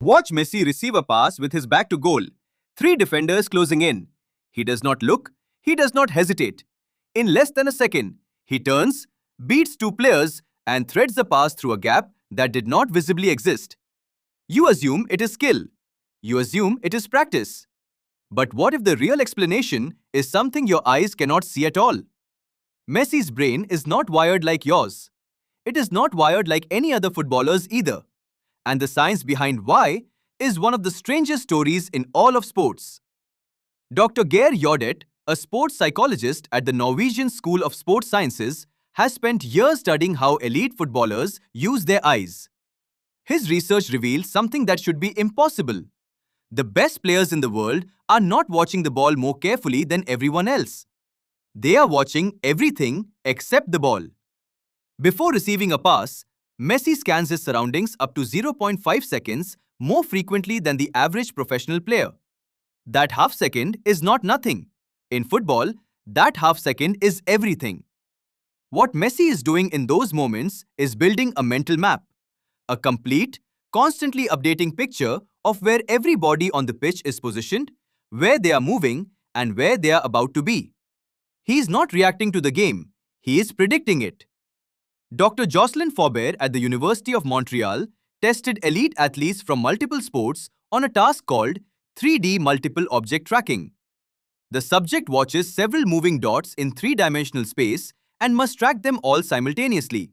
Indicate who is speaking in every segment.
Speaker 1: Watch Messi receive a pass with his back to goal. Three defenders closing in. He does not look. He does not hesitate. In less than a second, he turns, beats two players, and threads the pass through a gap that did not visibly exist. You assume it is skill. You assume it is practice. But what if the real explanation is something your eyes cannot see at all? Messi's brain is not wired like yours. It is not wired like any other footballer's either. And the science behind why is one of the strangest stories in all of sports. Dr. Geir Jordet, a sports psychologist at the Norwegian School of Sports Sciences, has spent years studying how elite footballers use their eyes. His research reveals something that should be impossible. The best players in the world are not watching the ball more carefully than everyone else. They are watching everything except the ball. Before receiving a pass, Messi scans his surroundings up to 0.5 seconds more frequently than the average professional player. That half second is not nothing. In football, that half second is everything. What Messi is doing in those moments is building a mental map, a complete, constantly updating picture of where every body on the pitch is positioned, where they are moving, and where they are about to be. He is not reacting to the game, he is predicting it. Dr. Jocelyn Faubert at the University of Montreal tested elite athletes from multiple sports on a task called 3D multiple object tracking. The subject watches several moving dots in three-dimensional space and must track them all simultaneously.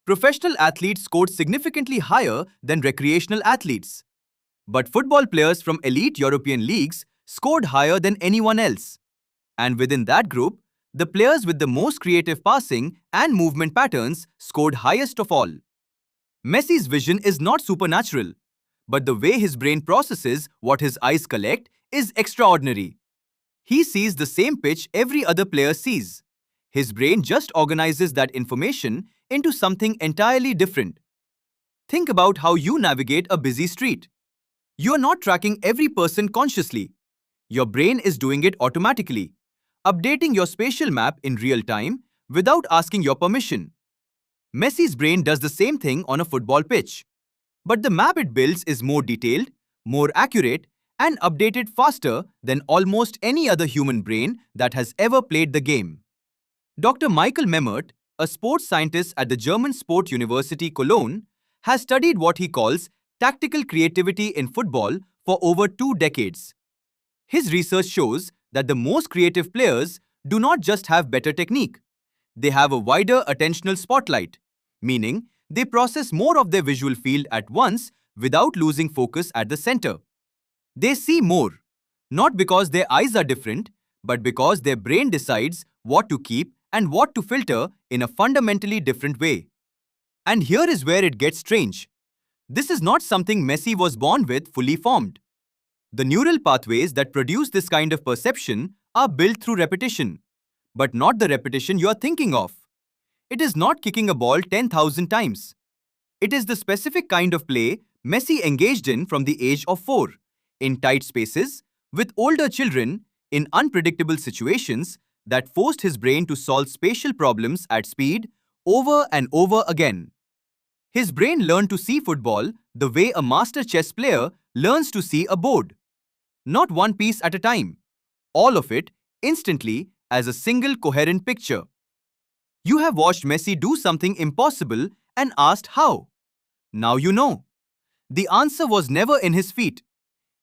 Speaker 1: Professional athletes scored significantly higher than recreational athletes. But football players from elite European leagues scored higher than anyone else. And within that group, the players with the most creative passing and movement patterns scored highest of all. Messi's vision is not supernatural, but the way his brain processes what his eyes collect is extraordinary. He sees the same pitch every other player sees. His brain just organizes that information into something entirely different. Think about how you navigate a busy street. You are not tracking every person consciously. Your brain is doing it automatically, updating your spatial map in real time without asking your permission. Messi's brain does the same thing on a football pitch. But the map it builds is more detailed, more accurate, and updated faster than almost any other human brain that has ever played the game. Dr. Michael Memmert, a sports scientist at the German Sport University Cologne, has studied what he calls tactical creativity in football for over 2 decades. His research shows that the most creative players do not just have better technique. They have a wider attentional spotlight, meaning they process more of their visual field at once without losing focus at the center. They see more, not because their eyes are different, but because their brain decides what to keep and what to filter in a fundamentally different way. And here is where it gets strange. This is not something Messi was born with fully formed. The neural pathways that produce this kind of perception are built through repetition, but not the repetition you are thinking of. It is not kicking a ball 10,000 times. It is the specific kind of play Messi engaged in from the age of 4, in tight spaces, with older children, in unpredictable situations that forced his brain to solve spatial problems at speed over and over again. His brain learned to see football the way a master chess player learns to see a board. Not one piece at a time, all of it instantly as a single coherent picture. You have watched Messi do something impossible and asked how. Now you know. The answer was never in his feet.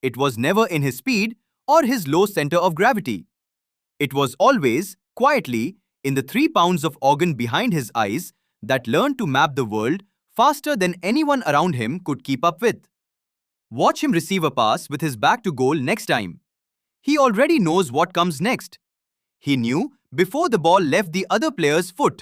Speaker 1: It was never in his speed or his low center of gravity. It was always, quietly, in the 3 pounds of organ behind his eyes that learned to map the world faster than anyone around him could keep up with. Watch him receive a pass with his back to goal next time. He already knows what comes next. He knew before the ball left the other player's foot.